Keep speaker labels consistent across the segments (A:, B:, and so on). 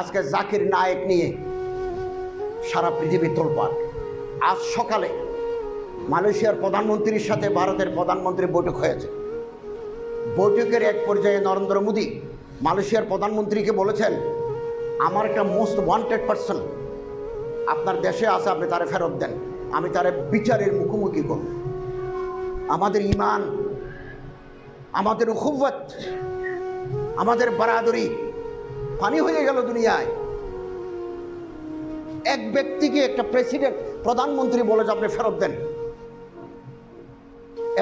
A: আজকে জাকির নায়েক নিয়ে সারা পৃথিবী তোলপাড়। আজ সকালে মালয়েশিয়ার প্রধানমন্ত্রীর সাথে ভারতের প্রধানমন্ত্রীর বৈঠক হয়েছে। বৈঠকের এক পর্যায়ে নরেন্দ্র মোদী মালয়েশিয়ার প্রধানমন্ত্রীকে বলেছেন, আমার একটা মোস্ট ওয়ান্টেড পারসন আপনার দেশে আছে, আপনি তারে ফেরত দেন, আমি তারে বিচারের মুখোমুখি করব। আমাদের ইমান, আমাদের উখুওয়াত, আমাদের বারাদরি পানি হয়ে গেল দুনিয়ায়। এক ব্যক্তিকে একটা প্রেসিডেন্ট, প্রধানমন্ত্রী বলে যে আপনি ফেরত দেন।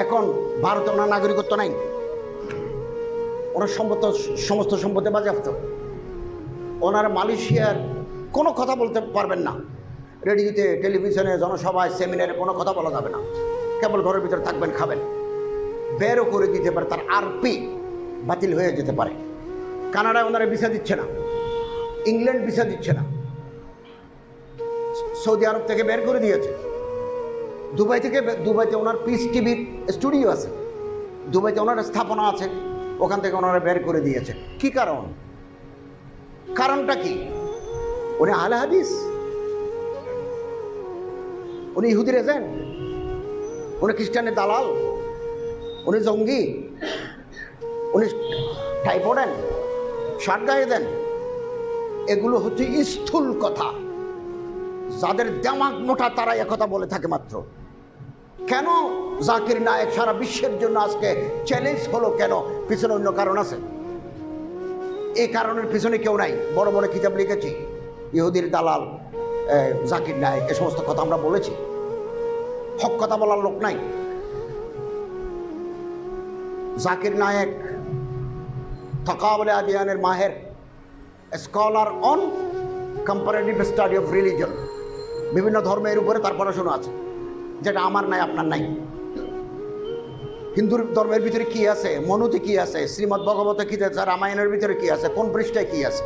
A: এখন ভারতে ওনার নাগরিকত্ব নাই, ওনার সমস্ত সম্পত্তি বাজেয়াপ্ত। ওনার মালয়েশিয়ার কোনো কথা বলতে পারবেন না, রেডিওতে, টেলিভিশনে, জনসভায়, সেমিনারে কোনো কথা বলা যাবে না। কেবল ঘরের ভিতরে থাকবেন, খাবেন। বেরও করে দিতে পারে, তার আরপি বাতিল হয়ে যেতে পারে। কানাডায় ওনারা ভিসা দিচ্ছে না, ইংল্যান্ড ভিসা দিচ্ছে না, সৌদি আরব থেকে বের করে দিয়েছে। দুবাইতে ওনার পিস টিভির স্টুডিও আছে, দুবাইতে ওনার স্থাপনা আছে, ওখান থেকে ওনারা বের করে দিয়েছে। কি কারণ? কারণটা কি? উনি আহলে হাদিস, উনি ইহুদির এজেন্ট, উনি খ্রিস্টানের দালাল, উনি জঙ্গি, উনি টাই পড়েন, শার্ট গায়ে দেন। এগুলো হচ্ছে স্থূল কথা। যাদের দিমাগ মোটা তারা একথা বলে থাকে মাত্র। কেন জাকির নায়েক সারা বিশ্বের জন্য আজকে চ্যালেঞ্জ হলো? কেন? পিছনে অন্য কারণ আছে। এই কারণের পিছনে কেউ নাই। বড় বড় কিতাব লিখেছি, ইহুদির দালাল জাকির নায়েক, এ সমস্ত কথা আমরা বলেছি। হক কথা বলার লোক নাই। জাকির নায়েক তাকাবুল আদিয়ানের মাহের, scholar on comparative study of religion, বিভিন্ন ধর্মের উপরে তার পড়াশোনা আছে, যেটা আমার নাই, আপনার নাই। হিন্দুর ধর্মের ভিতরে কি আছে, মনুতে কি আছে, শ্রীমদ্ ভগবতে কি আছে, রামায়ণের ভিতরে কি আছে, কোন পৃষ্ঠায় কি আছে,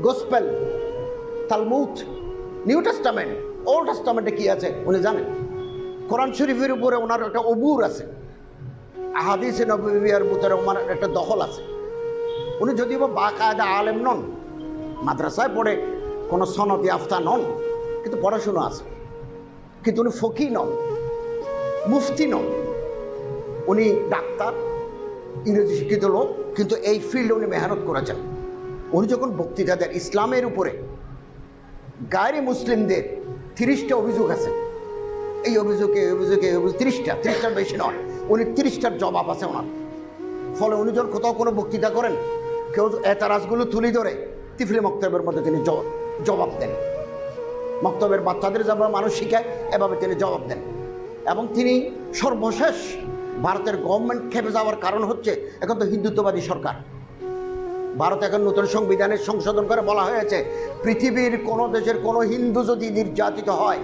A: Gospel, Talmud, New Testament, Old টেস্টামেন্টে কি আছে উনি জানেন। কোরআন শরীফের উপরে ওনার একটা অবুর আছে, আহাদিসে নববিয়ার ভিতরে ওনার একটা দখল আছে। উনি যদিও বা বাকায়দা আলেম নন, মাদ্রাসায় পড়ে কোনো সনদি আফতা নন, কিন্তু পড়াশুনো আছে। কিন্তু উনি ফকি নন, মুফতি নন, উনি ডাক্তার, ইংরেজি শিক্ষিত লোক, কিন্তু এই ফিল্ডে উনি মেহনত করেছেন। উনি যখন বক্তৃতা দেন ইসলামের উপরে, গায়রে মুসলিমদের 30টা অভিযোগ আছে। এই অভিযোগে 30টার বেশি নয়, উনি 30টার জবাব আছে ওনার। ফলে উনি যখন কোথাও কোনো বক্তৃতা করেন, কেউ এতারাজগুলো তুলে ধরে তিফলি মক্তবের মধ্যে তিনি জবাব দেন। মক্তবের বাচ্চাদের যেভাবে মানুষ শিখায়, এভাবে তিনি জবাব দেন। এবং তিনি সর্বশেষ ভারতের গভর্নমেন্ট খেপে যাওয়ার কারণ হচ্ছে, এখন তো হিন্দুত্ববাদী সরকার। ভারত এখন নতুন সংবিধানের সংশোধন করে বলা হয়েছে, পৃথিবীর কোনো দেশের কোনো হিন্দু যদি নির্যাতিত হয়,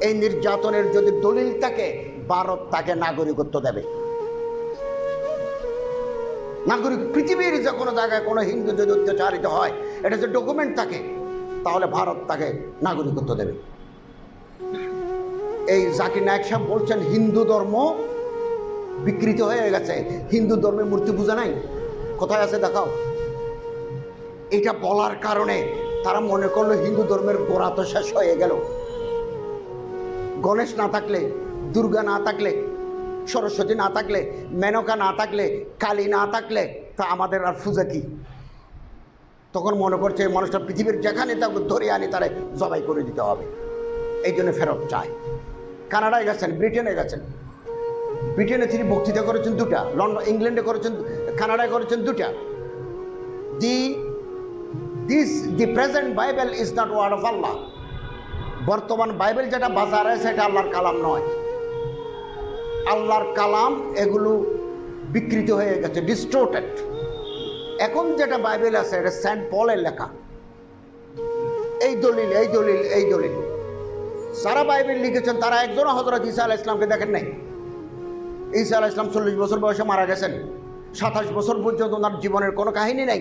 A: এই নির্যাতনের যদি দলিল থাকে, ভারত তাকে নাগরিকত্ব দেবে। নাগরিক, পৃথিবীর যে কোনো জায়গায় কোনো হিন্দু যদি অত্যাচারিত হয়, এটা যে ডকুমেন্ট থাকে, তাহলে ভারত তাকে নাগরিকত্ব দেবে। এই জাকির নায়েক সাহেব বলছেন হিন্দু ধর্ম বিকৃত হয়ে গেছে, হিন্দু ধর্মের মূর্তি পূজা নাই, কোথায় আছে দেখাও। এটা বলার কারণে তারা মনে করলো হিন্দু ধর্মের গোড়া তো শেষ হয়ে গেল। গণেশ না থাকলে, দুর্গা না থাকলে, সরস্বতী না থাকলে, মেনকা না থাকলে, কালী না থাকলে, তা আমাদের আর পূজা কি? তখন মনে করছে এই মানুষটা পৃথিবীর যেখানে তাকে ধরে আনি তারা জবাই করে দিতে হবে। এই জন্য ফেরত চায়। কানাডায় গেছেন, ব্রিটেনে গেছেন। ব্রিটেনে তিনি বক্তৃতা করেছেন 2টা, লন্ডন, ইংল্যান্ডে করেছেন, কানাডায় করেছেন 2টা। The present Bible is not word of Allah. বর্তমান বাইবেল যেটা বাজারে আছে, এটা আল্লাহর কালাম নয়। আল্লাহর কালাম এগুলো বিকৃত হয়ে গেছে, ডিস্টোর্টেড। এখন যেটা বাইবেল আছে, এটা সেন্ট পলের লেখা। এই দলিল, এই দলিল, এই দলিল। সারা বাইবেল লিখেছেন তারা একজনও হযরত ঈসা আলাইহিস সালামকে দেখেন নাই। ঈসা আলাইহিস সালাম 40 বছর বয়সে মারা গেছেন, 27 বছর পর্যন্ত ওনার জীবনের কোনো কাহিনী নাই।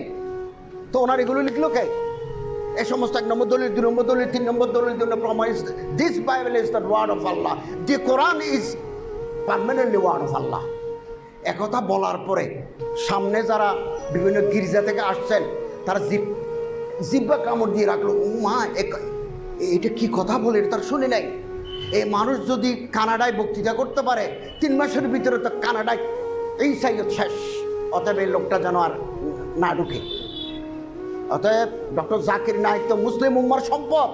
A: তো ওনার এগুলো লিখলো কে? এই সমস্ত 1 নম্বর দলিল, 2 নম্বর দলিল, 3 নম্বর দলিল, this Bible is the word of Allah, the Quran is permanently word of Allah. একথা বলার পরে সামনে যারা বিভিন্ন গির্জা থেকে আসছেন, তারা জিপ জিব্বা কামড় দিয়ে রাখলো। ও মা, এটা কি কথা বলে, এটা তার শুনে নাই। এই মানুষ যদি কানাডায় বক্তৃতা করতে পারে 3 মাসের ভিতরে, তো কানাডায় এই সাইজ শেষ। অতএব এই লোকটা যেন আর না ঢুকে। অতএব ডক্টর জাকির নায়েক তো মুসলিম উম্মার সম্পদ।